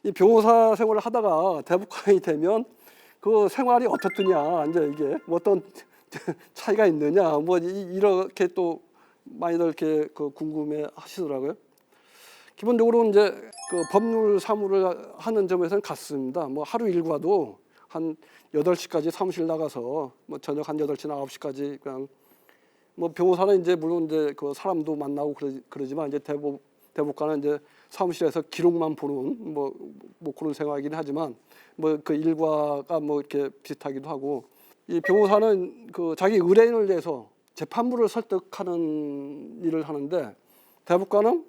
이 변호사 생활을 하다가 대법관이 되면 그 생활이 어떻느냐, 이제 이게 뭐 어떤 차이가 있느냐, 뭐 이렇게 또 많이들 이렇게 그 궁금해 하시더라고요. 기본적으로 이제 그 법률 사무를 하는 점에서는 같습니다. 뭐 하루 일과도 한 8시까지 사무실 나가서 뭐 저녁 한 8시나 9시까지 그냥 뭐 변호사는 이제 물론 이제 그 사람도 만나고 그러지만 이제 대법관은 이제 사무실에서 기록만 보는 뭐 그런 생활이긴 하지만 뭐 그 일과가 뭐 이렇게 비슷하기도 하고, 이 변호사는 그 자기 의뢰인을 위해서 재판부를 설득하는 일을 하는데, 대법관은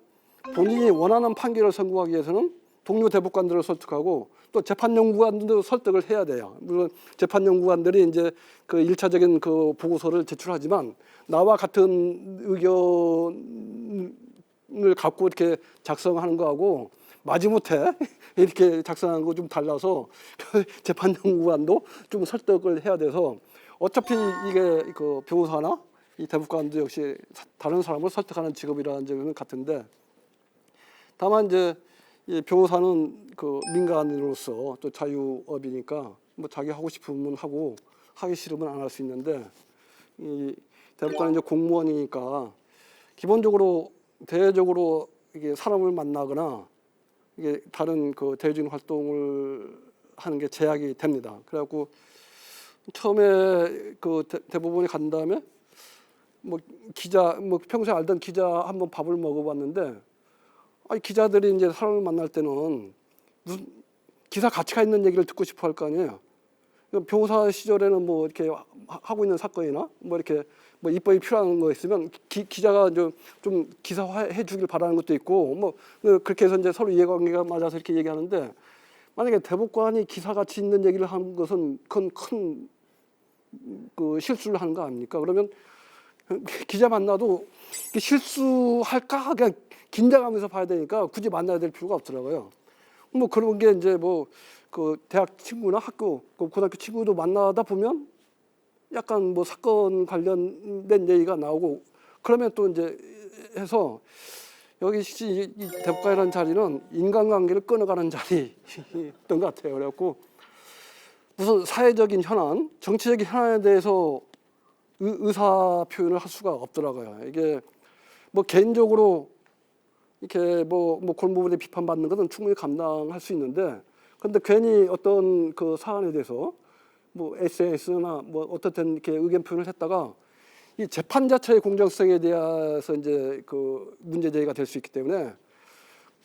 본인이 원하는 판결을 선고하기 위해서는 동료 대법관들을 설득하고 또 재판연구관들도 설득을 해야 돼요. 물론 재판연구관들이 이제 그 1차적인 그 보고서를 제출하지만 나와 같은 의견을 갖고 이렇게 작성하는 거하고 마지못해 이렇게 작성하는 거 좀 달라서 재판연구관도 좀 설득을 해야 돼서, 어차피 이게 그 변호사나 이 대법관도 역시 다른 사람을 설득하는 직업이라는 점은 같은데, 다만 이제 이 변호사는 그 민간인으로서 또 자유업이니까 뭐 자기 하고 싶으면 하고 하기 싫으면 안 할 수 있는데, 이 대법관은 이제 공무원이니까 기본적으로 대외적으로 이게 사람을 만나거나 이게 다른 그 대외적인 활동을 하는 게 제약이 됩니다. 그래갖고 처음에 그 대법원에 간 다음에 뭐 기자, 뭐 평소에 알던 기자 한번 밥을 먹어봤는데, 아니 기자들이 이제 사람을 만날 때는 무슨 기사 가치가 있는 얘기를 듣고 싶어 할 거 아니에요. 변호사 시절에는 뭐 이렇게 하고 있는 사건이나 뭐 이렇게 뭐 입법이 필요한 거 있으면 기자가 좀 기사화해 주길 바라는 것도 있고, 뭐 그렇게 해서 이제 서로 이해관계가 맞아서 이렇게 얘기하는데, 만약에 대법관이 기사 가치 있는 얘기를 하는 것은 그건 큰 그 실수를 하는 거 아닙니까? 그러면 기자 만나도 실수할까 그냥 긴장하면서 봐야 되니까 굳이 만나야 될 필요가 없더라고요. 뭐 그런 게 이제 뭐 그 대학 친구나 학교, 그 고등학교 친구도 만나다 보면 약간 뭐 사건 관련된 얘기가 나오고, 그러면 또 이제 해서 여기 이 대법관이라는 자리는 인간관계를 끊어가는 자리였던 것 같아요. 그래갖고 무슨 사회적인 현안, 정치적인 현안에 대해서 의사 표현을 할 수가 없더라고요. 이게 뭐 개인적으로 이렇게 뭐 그런 부분에 비판받는 것은 충분히 감당할 수 있는데, 근데 괜히 어떤 그 사안에 대해서 뭐 SNS나 뭐 어떻든 이렇게 의견 표현을 했다가 이 재판 자체의 공정성에 대해서 이제 그 문제 제기가 될 수 있기 때문에,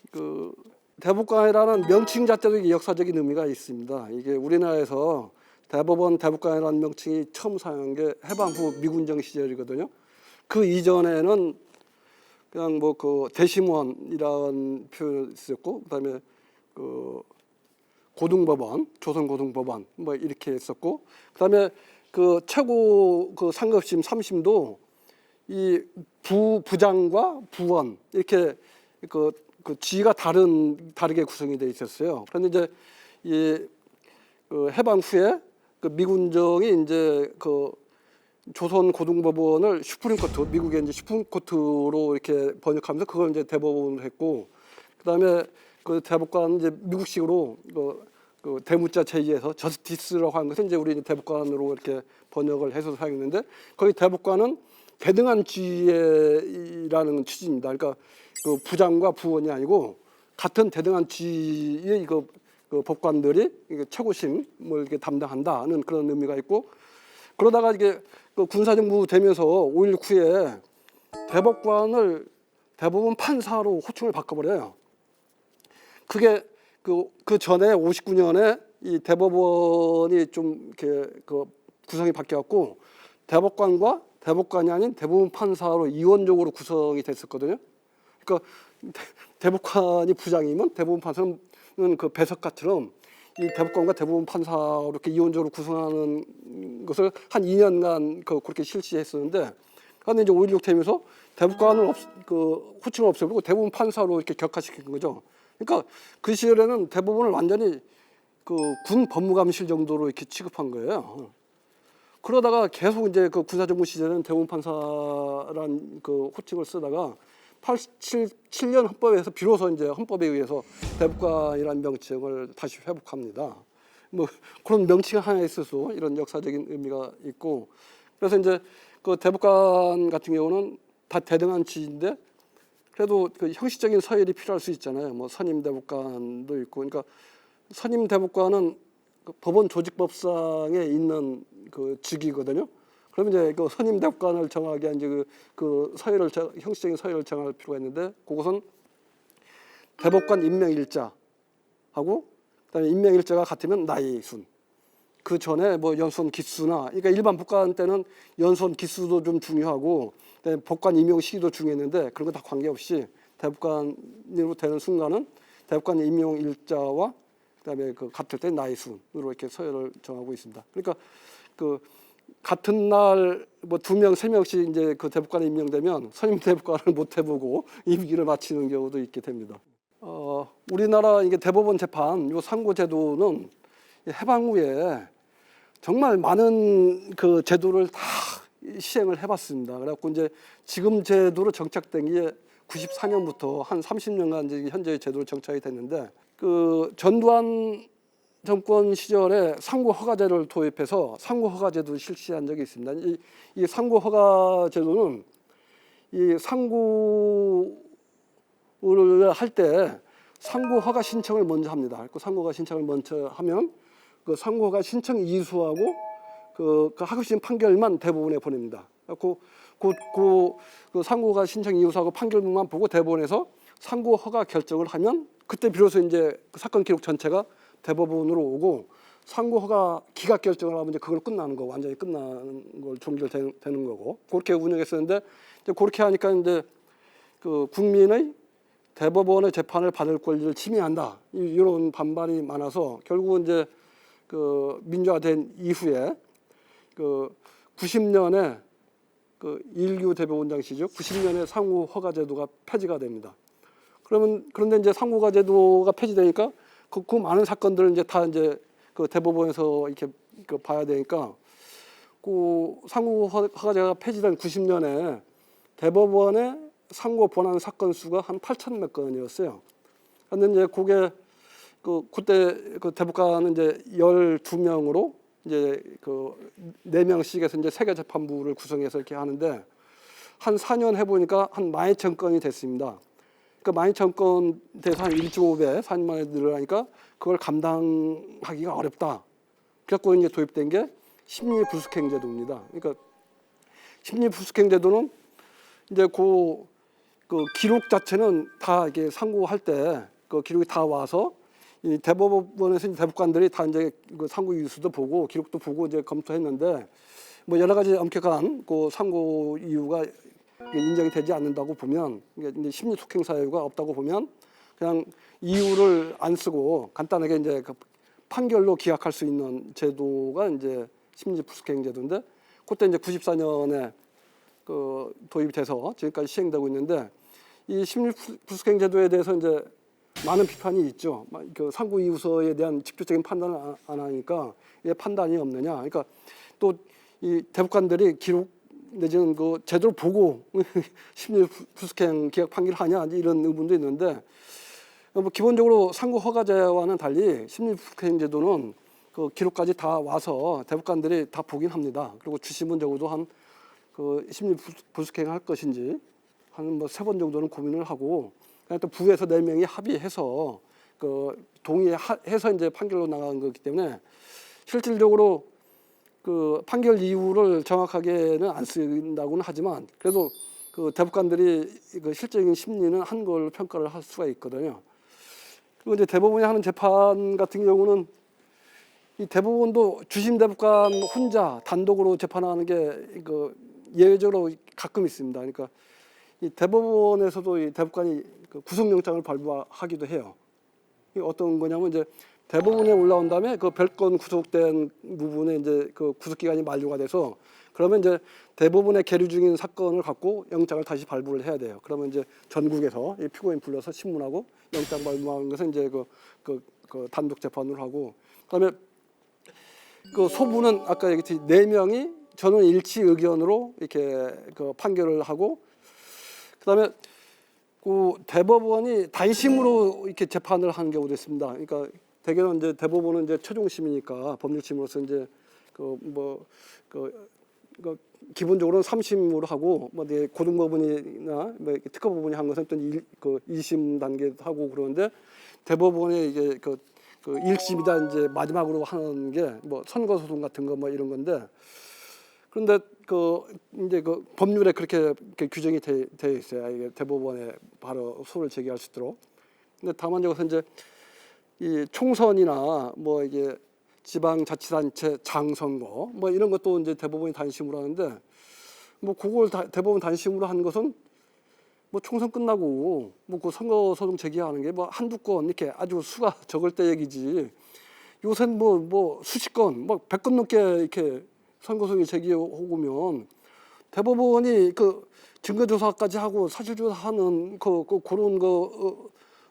그 대법관이라는 명칭 자체도 역사적인 의미가 있습니다. 이게 우리나라에서 대법원 대법관이라는 명칭이 처음 사용한 게 해방 후 미군정 시절이거든요. 그 이전에는 그냥 뭐 그 대심원이라는 표현을 쓰였고, 그다음에 그 고등법원, 조선고등법원 뭐 이렇게 했었고, 그다음에 그 최고 그 상급심 3심도 이 부장과 부원 이렇게 그 지위가 다르게 구성이 돼 있었어요. 그런데 이제 이 그 해방 후에 그 미군정이 이제 그 조선 고등법원을 슈프림 코트, 미국의 이제 슈프림 코트로 이렇게 번역하면서 그걸 이제 대법원으로 했고, 그다음에 그 대법관 이제 미국식으로 그 대문자 제2에서 저스티스라고 하는 것은 이제 우리 이제 대법관으로 이렇게 번역을 해서 사용했는데, 거기 대법관은 대등한 지위라는 취지입니다. 그러니까 그 부장과 부원이 아니고 같은 대등한 지위의 그 법관들이 최고심을 이렇게 담당한다는 그런 의미가 있고, 그러다가 이게 그 군사정부 되면서 5.16 후에 대법관을 대법원 판사로 호칭을 바꿔버려요. 그게 그 전에 59년에 이 대법원이 좀 이렇게 그 구성이 바뀌었고, 대법관과 대법관이 아닌 대법원 판사로 이원적으로 구성이 됐었거든요. 그러니까 대법관이 부장이면 대법원 판사는 그 배석가처럼 이 대법관과 대법원 판사로 이렇게 이원적으로 구성하는 것을 한 2년간 그렇게 실시했었는데, 그런데 이제 5.16 되면서 대법관을 그 호칭을 없애버리고 대법원 판사로 이렇게 격화시킨 거죠. 그러니까 그 시절에는 대법원을 완전히 그 군 법무감실 정도로 이렇게 취급한 거예요. 그러다가 계속 이제 그 군사정부 시절에는 대법원 판사란 그 호칭을 쓰다가 87년 헌법에서 비로소 이제 헌법에 의해서 대법관이라는 명칭을 다시 회복합니다. 뭐 그런 명칭 하나에 있어서 이런 역사적인 의미가 있고, 그래서 이제 그 대법관 같은 경우는 다 대등한 지위인데 그래도 그 형식적인 서열이 필요할 수 있잖아요. 뭐 선임 대법관도 있고, 그러니까 선임 대법관은 그 법원 조직법상에 있는 그 직위거든요. 그러면 이제 그 선임 대법관을 정하기 위한 이제 그 서열을 형식적인 서열을 정할 필요가 있는데, 그것은 대법관 임명일자하고 그다음에 임명일자가 같으면 나이 순. 그 전에 뭐 연수원 기수나, 그러니까 일반 법관 때는 연수원 기수도 좀 중요하고 법관 임용 시기도 중요했는데 그런 거 다 관계없이 대법관으로 되는 순간은 대법관 임용 일자와 그다음에 그 같을 때 나이 순으로 이렇게 서열을 정하고 있습니다. 그러니까 그 같은 날 뭐 2명, 3명씩 이제 그 대법관에 임명되면 선임 대법관을 못 해보고 임기를 마치는 경우도 있게 됩니다. 우리나라 이게 대법원 재판 요 상고 제도는 해방 후에 정말 많은 그 제도를 다 시행을 해봤습니다. 그래갖고 이제 지금 제도로 정착된 게 94년부터 한 30년간 이제 현재의 제도로 정착이 됐는데, 그 전두환 정권 시절에 상고 허가제를 도입해서 상고 허가제도 실시한 적이 있습니다. 이 상고 허가제도는 이 상고를 할 때 상고 허가 신청을 먼저 합니다. 그 상고 허가 신청을 먼저 하면 그 상고 허가 신청 이수하고 그 하급심 판결만 대법원에 보냅니다. 그 상고 허가 신청 이수하고 판결문만 보고 대법원에서 상고 허가 결정을 하면 그때 비로소 이제 그 사건 기록 전체가 대법원으로 오고, 상고 허가 기각 결정을 하면 이제 그걸 끝나는 거, 완전히 끝나는 걸 종결되는 거고, 그렇게 운영했었는데 이제 그렇게 하니까 이제 그 국민의 대법원의 재판을 받을 권리를 침해한다, 이런 반발이 많아서 결국은 이제 그 민주화된 이후에 그 90년에 그 일규 대법원장 시죠. 90년에 상고 허가 제도가 폐지가 됩니다. 그런데 이제 상고 허가 제도가 폐지되니까 그 많은 사건들을 이제 다 이제 그 대법원에서 이렇게 그 봐야 되니까, 그 상고 허가제가 폐지된 90년에 대법원의 상고 본안 사건 수가 한 8천 몇 건이었어요. 그런데 이제 그때 그 대법관은 이제 12명으로 이제 그 4명씩에서 이제 세계 재판부를 구성해서 이렇게 하는데, 한 4년 해보니까 한 12,000건이 됐습니다. 그러니까 12,000건 돼서 한 1.5배 4년 만에 늘어나니까 그걸 감당하기가 어렵다. 그래서 이제 도입된 게 심리불수행제도입니다. 그러니까 심리불수행제도는 이제 그 기록 자체는 다 이게 상고할 때 그 기록이 다 와서 이 대법원에서 대법관들이 다 이제 그 상고 이유서도 보고 기록도 보고 이제 검토했는데, 뭐 여러 가지 엄격한 그 상고 이유가 인정이 되지 않는다고 보면, 이제 심리 속행 사유가 없다고 보면 그냥 이유를 안 쓰고 간단하게 이제 그 판결로 기각할 수 있는 제도가 이제 심리 불수행 제도인데, 그때 이제 94년에 그 도입이 돼서 지금까지 시행되고 있는데, 이 심리 불수행 제도에 대해서 이제 많은 비판이 있죠. 그 상고 이유서에 대한 직접적인 판단을 안 하니까 왜 판단이 없느냐. 그러니까 또 이 대법관들이 기록 내지는 그 제대로 보고 심리 불수행 기각 판결을 하냐, 이런 의문도 있는데, 뭐 기본적으로 상고 허가제와는 달리 심리 불수행 제도는 그 기록까지 다 와서 대법관들이 다 보긴 합니다. 그리고 주심은 적어도 한 그 심리 불수행 할 것인지 한 뭐 3번 정도는 고민을 하고, 그다음에 또 부에서 4명이 합의해서 그 동의해서 이제 판결로 나간 거기 때문에 실질적으로 그 판결 이유를 정확하게는 안 쓴다고는 하지만 그래도 그 대법관들이 그 실질적인 심리는 한 걸 평가를 할 수가 있거든요. 그리고 이제 대법원이 하는 재판 같은 경우는 이 대법원도 주심 대법관 혼자 단독으로 재판하는 게 그 예외적으로 가끔 있습니다. 그러니까 이 대법원에서도 이 대법관이 그 구속영장을 발부하기도 해요. 이게 어떤 거냐면 이제 대법원에 올라온 다음에 그 별건 구속된 부분에 이제 그 구속 기간이 만료가 돼서 그러면 이제 대법원에 계류 중인 사건을 갖고 영장을 다시 발부를 해야 돼요. 그러면 이제 전국에서 이 피고인 불러서 신문하고 영장 발부하는 것은 이제 그 단독 재판을 하고, 그다음에 그 소부는 아까 얘기했듯이 4명이 전원 일치 의견으로 이렇게 그 판결을 하고, 그다음에 그 대법원이 단심으로 이렇게 재판을 하는 경우도 있습니다. 그러니까 대개는 이제 대법원은 이제 최종심이니까 법률심으로서 이제 그 기본적으로는 3심으로 하고 뭐 고등법원이나 뭐 특허법원이 한 것은 또 2심 단계도 하고 그러는데 대법원의 이게 그 1심이다 이제 마지막으로 하는 게 뭐 선거소송 같은 거 뭐 이런 건데 그런데 이제 법률에 그렇게 규정이 돼 있어요. 이게 대법원에 바로 소를 제기할 수 있도록. 근데 다만 여기서 이제 이 총선이나 뭐 이게 지방자치단체 장선거 뭐 이런 것도 이제 대법원이 단심으로 하는데 뭐 그걸 대법원 단심으로 한 것은 뭐 총선 끝나고 뭐 그 선거 소송 제기하는 게 뭐 한두 건 이렇게 아주 수가 적을 때 얘기지. 요새는 뭐 수십 건, 뭐 100건 넘게 이렇게 선거 소송이 제기오면 대법원이 그 증거조사까지 하고 사실조사하는 그런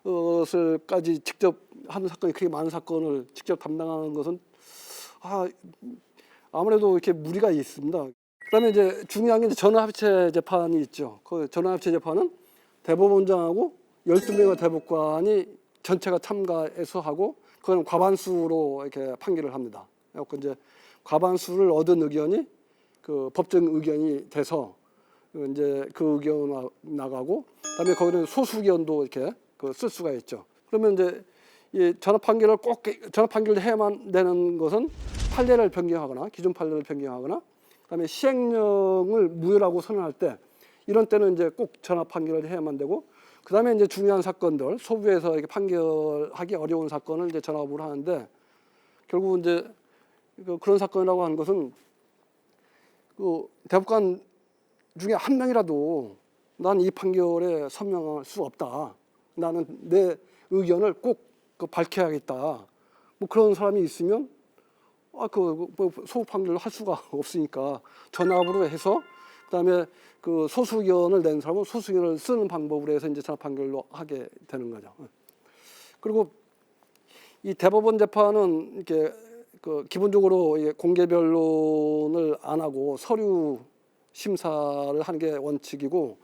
것을까지 직접 하는 사건이 그렇게 많은 사건을 직접 담당하는 것은 아무래도 이렇게 무리가 있습니다. 그다음에 이제 중요한 게 이제 전원합체 재판이 있죠. 그 전원합체 재판은 대법원장하고 12명의 대법관이 전체가 참가해서 하고 그건 과반수로 이렇게 판결을 합니다. 그래서 이제 과반수를 얻은 의견이 그 법정 의견이 돼서 이제 그 의견 나가고 그다음에 거기는 소수 의견도 이렇게 쓸 수가 있죠. 그러면 이제 이 전합 판결을 해야만 되는 것은 판례를 변경하거나 기존 판례를 변경하거나 그다음에 시행령을 무효라고 선언할 때 이런 때는 이제 꼭 전합 판결을 해야만 되고 그다음에 이제 중요한 사건들 소부에서 이렇게 판결하기 어려운 사건을 이제 전합으로 하는데 결국 이제 그런 사건이라고 하는 것은 그 대법관 중에 한 명이라도 난 이 판결에 선명할 수 없다. 나는 내 의견을 꼭 밝혀야겠다. 뭐 그런 사람이 있으면 소부 판결을 할 수가 없으니까 전압으로 해서 그다음에 그 소수 의견을 낸 사람은 소수 의견을 쓰는 방법으로 해서 이제 전압 판결로 하게 되는 거죠. 그리고 이 대법원 재판은 이렇게 기본적으로 공개 변론을 안 하고 서류 심사를 하는 게 원칙이고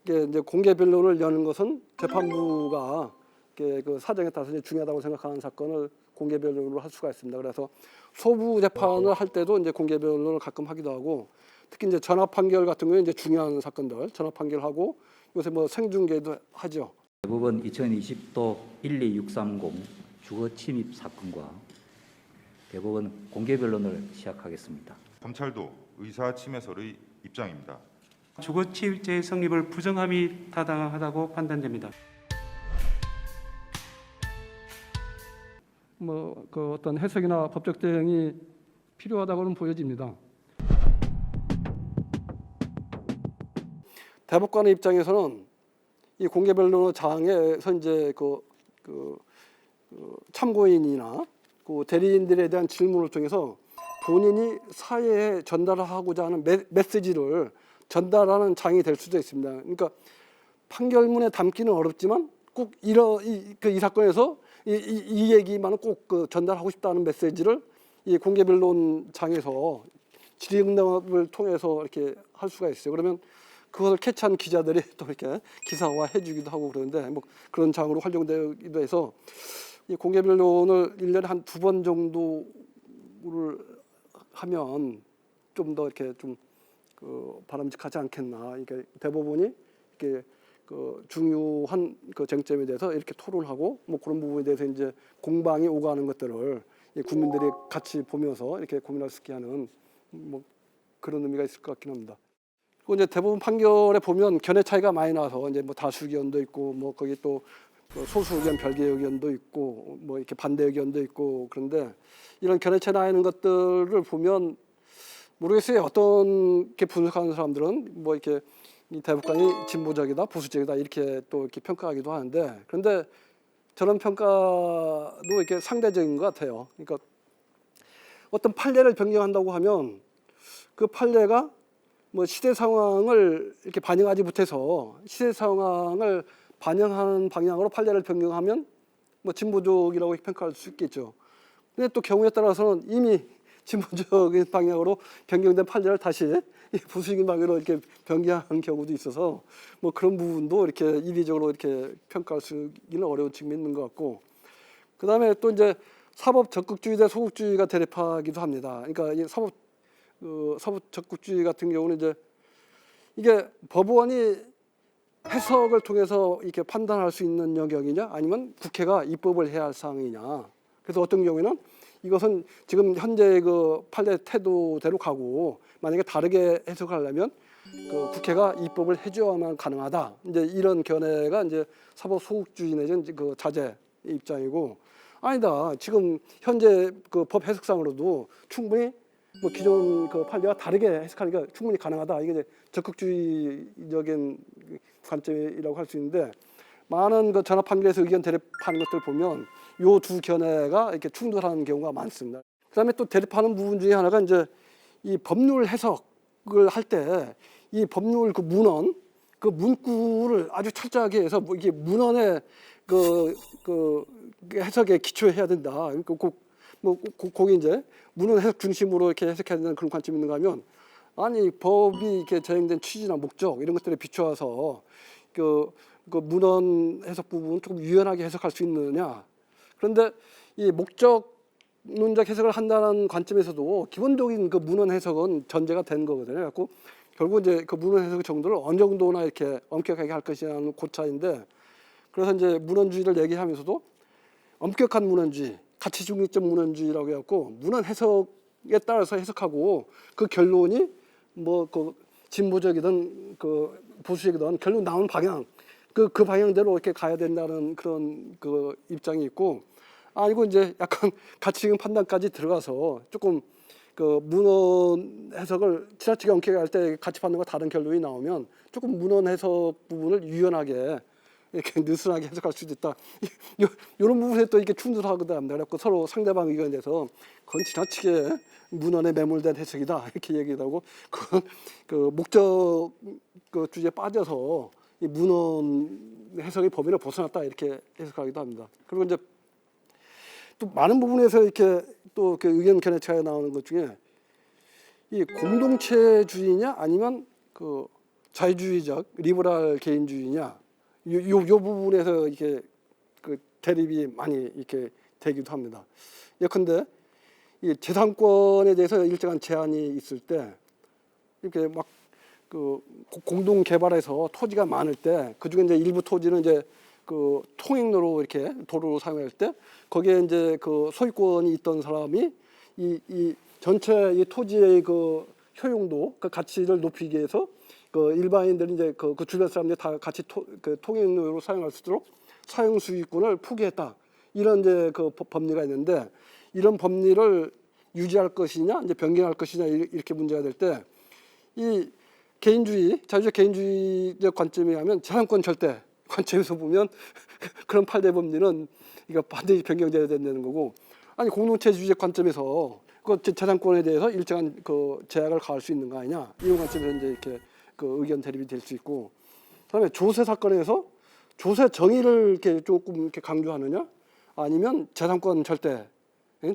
이게 이제 공개 변론을 여는 것은 재판부가 그 사정에 따라서 이제 중요하다고 생각하는 사건을 공개 변론으로 할 수가 있습니다. 그래서 소부 재판을 할 때도 이제 공개 변론을 가끔 하기도 하고 특히 이제 전합 판결 같은 경우에 이제 중요한 사건들 전합 판결하고 요새 뭐 생중계도 하죠. 대법원 2020도 12630 주거 침입 사건과 대법원 공개 변론을 시작하겠습니다. 검찰도 의사 침해설의 입장입니다. 주거침입죄의 성립을 부정함이 타당하다고 판단됩니다. 뭐 어떤 해석이나 법적 대응이 필요하다고는 보여집니다. 대법관의 입장에서는 이 공개 변론 장에서 이제 참고인이나 그 대리인들에 대한 질문을 통해서 본인이 사회에 전달하고자 하는 메시지를 전달하는 장이 될 수도 있습니다. 그러니까 판결문에 담기는 어렵지만 꼭 이 사건에서 이 얘기만은 꼭 전달하고 싶다는 메시지를 이 공개 변론장에서 질의응답을 통해서 이렇게 할 수가 있어요. 그러면 그것을 캐치한 기자들이 또 이렇게 기사화해 주기도 하고 그러는데 뭐 그런 장으로 활용되기도 해서 이 공개 변론을 1년에 한 2번 정도를 하면 좀 더 이렇게 좀 바람직하지 않겠나. 그러니까 대법원이 이렇게 중요한 쟁점에 대해서 이렇게 토론하고 뭐 그런 부분에 대해서 이제 공방이 오가는 것들을 국민들이 같이 보면서 이렇게 고민할 수 있게 하는 뭐 그런 의미가 있을 것 같긴 합니다. 그리고 이제 대법원 판결에 보면 견해 차이가 많이 나서 이제 뭐 다수 의견도 있고 뭐 거기 또 소수 의견 별개 의견도 있고 뭐 이렇게 반대 의견도 있고 그런데 이런 견해 차이 나는 것들을 보면 모르겠어요. 어떤 게 분석하는 사람들은 뭐 이렇게 이 대법관이 진보적이다, 보수적이다 이렇게 또 이렇게 평가하기도 하는데 그런데 저런 평가도 이렇게 상대적인 것 같아요. 그러니까 어떤 판례를 변경한다고 하면 그 판례가 뭐 시대 상황을 이렇게 반영하지 못해서 시대 상황을 반영하는 방향으로 판례를 변경하면 뭐 진보적이라고 평가할 수 있겠죠. 근데 또 경우에 따라서는 이미 진보적인 방향으로 변경된 판례를 다시 이 보수적인 방향으로 이렇게 변경하는 경우도 있어서 뭐 그런 부분도 이렇게 이례적으로 이렇게 평가할 수는 어려운 측면이 있는 것 같고, 그 다음에 또 이제 사법 적극주의 대 소극주의가 대립하기도 합니다. 그러니까 이 사법 적극주의 같은 경우는 이제 이게 법원이 해석을 통해서 이렇게 판단할 수 있는 영역이냐, 아니면 국회가 입법을 해야 할 사항이냐. 그래서 어떤 경우에는 이것은 지금 현재 그 판례 태도대로 가고, 만약에 다르게 해석하려면 그 국회가 입법을 해줘야만 가능하다. 이제 이런 견해가 이제 사법 소극주의 내지는 그 자제 입장이고, 아니다. 지금 현재 그 법 해석상으로도 충분히 뭐 기존 그 판례와 다르게 해석하니까 충분히 가능하다. 이게 이제 적극주의적인 관점이라고 할 수 있는데, 많은 그 전합 판결에서 의견 대립하는 것들 보면 요 두 견해가 이렇게 충돌하는 경우가 많습니다. 그다음에 또 대립하는 부분 중에 하나가 이제 이 법률 해석을 할 때 이 법률 그 문헌, 그 문구를 아주 철저하게 해서 뭐 이게 문헌의 그 해석에 기초해야 된다. 그러니까 거기 이제 문헌 해석 중심으로 이렇게 해석해야 된다는 그런 관점이 있는가 하면, 아니 법이 이렇게 제정된 취지나 목적 이런 것들에 비추어서 그 문헌 해석 부분 조금 유연하게 해석할 수 있느냐. 그런데 이 목적론적 해석을 한다는 관점에서도 기본적인 그 문헌 해석은 전제가 된 거거든요. 그래서 결국 이제 그 문헌 해석 정도를 어느 정도나 이렇게 엄격하게 할 것이냐는 고차인데, 그래서 이제 문헌주의를 얘기하면서도 엄격한 문헌주의, 가치 중립적 문헌주의라고 해갖고 문헌 해석에 따라서 해석하고 그 결론이 뭐 그 진보적이든 그 보수적이든 결론 나온 방향 그 방향대로 이렇게 가야 된다는 그런 그 입장이 있고, 아니고 이제 약간 가치적 판단까지 들어가서 조금 그 문헌 해석을 지나치게 엄격하게 할 때 가치 판단과 다른 결론이 나오면 조금 문헌 해석 부분을 유연하게 이렇게 느슨하게 해석할 수도 있다. 이런 부분에 또 이렇게 충돌하거든 합니다. 그래서 서로 상대방 의견에 대해서 그건 지나치게 문헌에 매몰된 해석이다 이렇게 얘기를 하고, 그 목적 그 주제에 빠져서 이 문헌 해석의 범위를 벗어났다 이렇게 해석하기도 합니다. 그리고 이제 또 많은 부분에서 이렇게 또 그 의견 견해 차이가 나오는 것 중에 이 공동체주의냐 아니면 그 자유주의적 리버럴 개인주의냐, 요 부분에서 이렇게 그 대립이 많이 이렇게 되기도 합니다. 예컨대 이 재산권에 대해서 일정한 제한이 있을 때 이렇게 막 그 공동 개발해서 토지가 많을 때 그중에 이제 일부 토지는 이제 그 통행로로 이렇게 도로로 사용할 때 거기에 이제 그 소유권이 있던 사람이 이 전체 이 토지의 그 효용도 그 가치를 높이기 위해서 그 일반인들이 이제 그 주변 사람들이 다 같이 그 통행로로 사용할 수 있도록 사용 수익권을 포기했다. 이런 이제 그 법리가 있는데, 이런 법리를 유지할 것이냐 이제 변경할 것이냐 이렇게 문제가 될 때 이 개인주의, 자유적 개인주의적 관점에 하면 재산권 절대 관점에서 보면 그런 판례 법리는 이거 반드시 변경돼야 된다는 거고, 아니 공동체주의적 관점에서 그 재산권에 대해서 일정한 그 제약을 가할 수 있는 거 아니냐, 이런 관점에서 이제 이렇게 그 의견 대립이 될 수 있고, 그다음에 조세 사건에서 조세 정의를 이렇게 조금 이렇게 강조하느냐, 아니면 재산권 절대,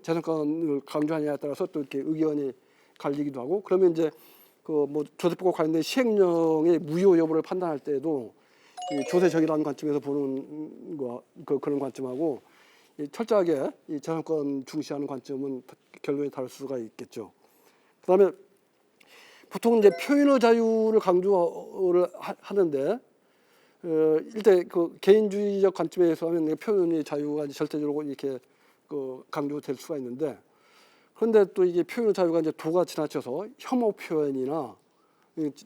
재산권을 강조하느냐에 따라서 또 이렇게 의견이 갈리기도 하고, 그러면 이제 그 뭐 조세법과 관련된 시행령의 무효 여부를 판단할 때도 이 조세 정의라는 관점에서 보는 거 그런 관점하고 이 철저하게 이 재산권 중시하는 관점은 결론이 다를 수가 있겠죠. 그다음에 보통 이제 표현의 자유를 강조를 하는데, 일단 그 개인주의적 관점에서 하면 표현의 자유가 이제 절대적으로 이렇게 그 강조될 수가 있는데, 그런데 또 이게 표현의 자유가 이제 도가 지나쳐서 혐오 표현이나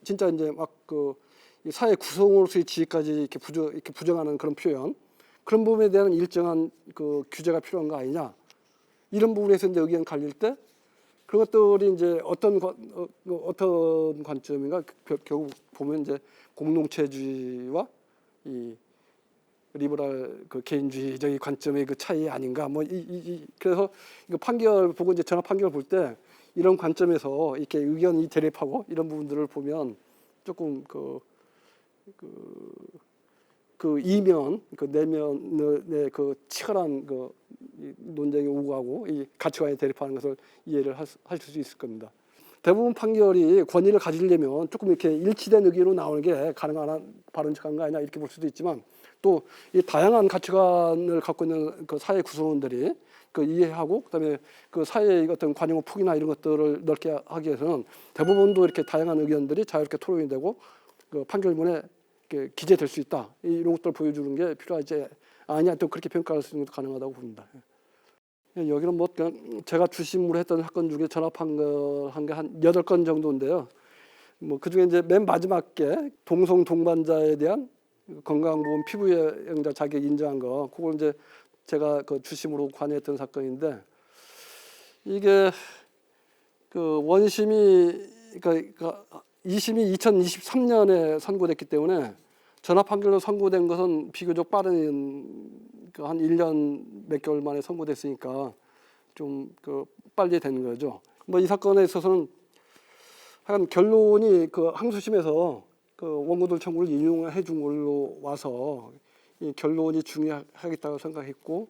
진짜 이제 막 그 사회 구성으로서의 지위까지 이렇게 부정하는 그런 표현, 그런 부분에 대한 일정한 그 규제가 필요한 거 아니냐, 이런 부분에서 이제 의견 갈릴 때 그런 것들이 이제 어떤 관점인가, 결국 보면 이제 공동체주의와 이 리버럴 그 개인주의적인 관점의 그 차이 아닌가, 뭐 그래서 이거 판결 보고 이제 전합 판결 볼 때 이런 관점에서 이렇게 의견이 대립하고 이런 부분들을 보면 조금 그 이면, 그 내면의 그 치열한 그 논쟁이 오가고 이 가치관이 대립하는 것을 이해를 하실 수 있을 겁니다. 대부분 판결이 권위를 가지려면 조금 이렇게 일치된 의견으로 나오는 게 가능한 바람직한 거 아니냐 이렇게 볼 수도 있지만 또 이 다양한 가치관을 갖고 있는 그 사회 구성원들이 그 이해하고 그다음에 그 사회의 어떤 관용의 폭이나 이런 것들을 넓게 하기 위해서는 대부분도 이렇게 다양한 의견들이 자유롭게 토론이 되고 그 판결문에 이렇게 기재될 수 있다 이런 것들을 보여주는 게 필요하지 아니야 또 그렇게 평가할 수 있는 것도 가능하다고 봅니다. 여기는 뭐 그냥 제가 주심으로 했던 사건 중에 전합한 거 한 게 한 8건 정도인데요. 뭐 그중에 이제 맨 마지막 게 동성 동반자에 대한 건강보험 피부영자 자격 인정한 거 그걸 이제 제가 그 주심으로 관여했던 사건인데 이게 그 원심이 그러니까 2심이 2023년에 선고됐기 때문에 전합 판결로 선고된 것은 비교적 빠른 한 1년 몇 개월 만에 선고됐으니까 좀 그 빨리 된 거죠. 뭐 이 사건에 있어서는 한 결론이 그 항소심에서 그 원고들 청구를 인용해 준 걸로 와서 이 결론이 중요하겠다고 생각했고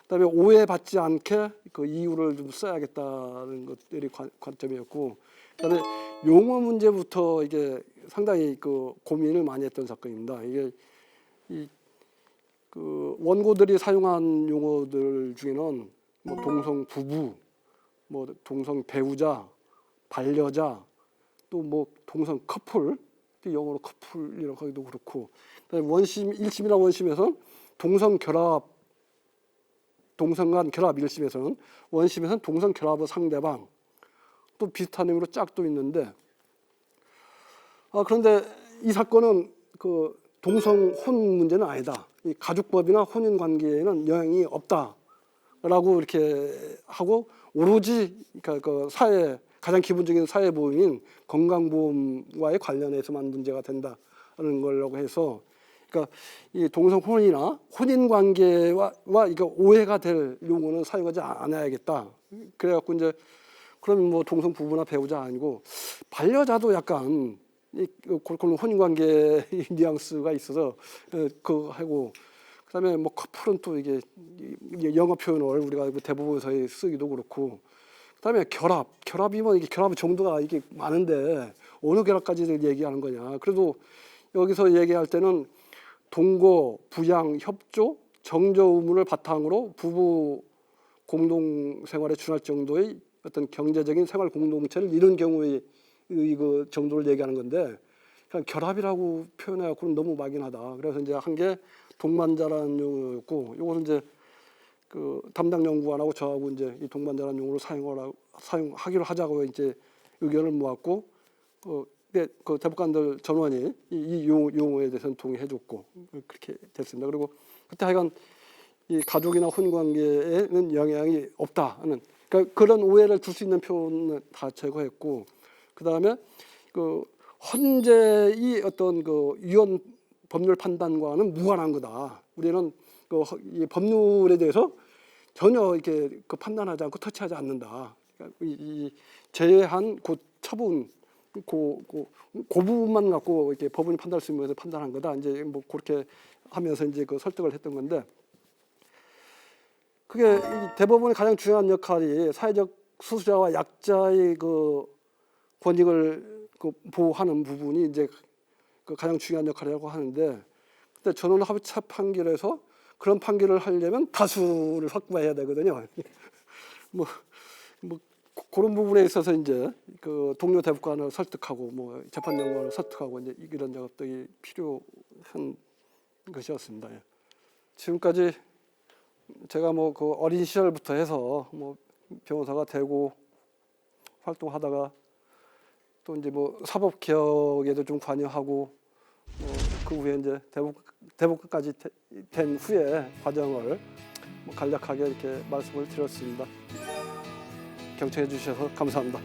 그다음에 오해받지 않게 그 이유를 좀 써야겠다는 것들이 관점이었고 그다음에 용어 문제부터 이게 상당히 그 고민을 많이 했던 사건입니다. 이게 그 원고들이 사용한 용어들 중에는 뭐 동성 부부, 뭐 동성 배우자, 반려자, 또 뭐 동성 커플, 영어로 커플이라고 하기도 그렇고, 그다음에 원심 1심이나 원심에서는 동성 결합, 동성 간 결합 1심에서는 원심에서는 동성 결합의 상대방, 또 비슷한 의미로 짝도 있는데, 그런데 이 사건은 그 동성 혼 문제는 아니다. 이 가족법이나 혼인 관계에는 영향이 없다라고 이렇게 하고 오로지 그러니까 그 사회 가장 기본적인 사회 보험인 건강보험과의 관련해서만 문제가 된다는 걸라고 해서 그러니까 이 동성 혼이나 혼인 관계와 이거 오해가 될 용어는 사용하지 않아야겠다. 그래갖고 이제 그러면 뭐 동성 부부나 배우자 아니고 반려자도 약간 그런 혼인 관계 뉘앙스가 있어서 그거 하고 그다음에 뭐 커플은 또 이게 영어 표현을 우리가 대부분에서 쓰기도 그렇고 그다음에 결합이면 이게 결합의 정도가 이게 많은데 어느 결합까지 얘기하는 거냐. 그래도 여기서 얘기할 때는 동거, 부양, 협조, 정저 의무를 바탕으로 부부 공동 생활에 준할 정도의 어떤 경제적인 생활 공동체를 이룬 경우의 그 정도를 얘기하는 건데 그냥 결합이라고 표현해갖고는 너무 막연하다. 그래서 이제 한 게 동반자라는 용어였고, 요거는 이제 그 담당 연구관하고 저하고 이제 이 동반자라는 용어를 사용하기로 하자고 이제 의견을 모았고, 근데 그 대법관들 전원이 이 용어에 대해서는 동의해줬고 그렇게 됐습니다. 그리고 그때 하여간 이 가족이나 혼관계에는 영향이 없다는 그러니까 그런 오해를 줄 수 있는 표현은 다 제거했고, 그 다음에 그 헌재의 어떤 그 위헌 법률 판단과는 무관한 거다. 우리는 그 이 법률에 대해서 전혀 이렇게 그 판단하지 않고 터치하지 않는다. 그러니까 이 제외한 그 처분 그 부분만 갖고 이렇게 법원이 판단할 수 있는 것을 판단한 거다. 이제 뭐 그렇게 하면서 이제 그 설득을 했던 건데, 그게 이 대법원의 가장 중요한 역할이 사회적 수수자와 약자의 그 권익을 그 보호하는 부분이 이제 그 가장 중요한 역할이라고 하는데, 근데 전원 합의체 판결에서 그런 판결을 하려면 다수를 확보해야 되거든요. 뭐 그런 부분에 있어서 이제 그 동료 대법관을 설득하고 뭐 재판연구원을 설득하고 이제 이런 작업들이 필요한 것이었습니다. 지금까지 제가 뭐 그 어린 시절부터 해서 뭐 변호사가 되고 활동하다가 또 이제 뭐 사법 개혁에도 좀 관여하고 그 후에 이제 대법관까지 된 후에 과정을 뭐 간략하게 이렇게 말씀을 드렸습니다. 경청해 주셔서 감사합니다.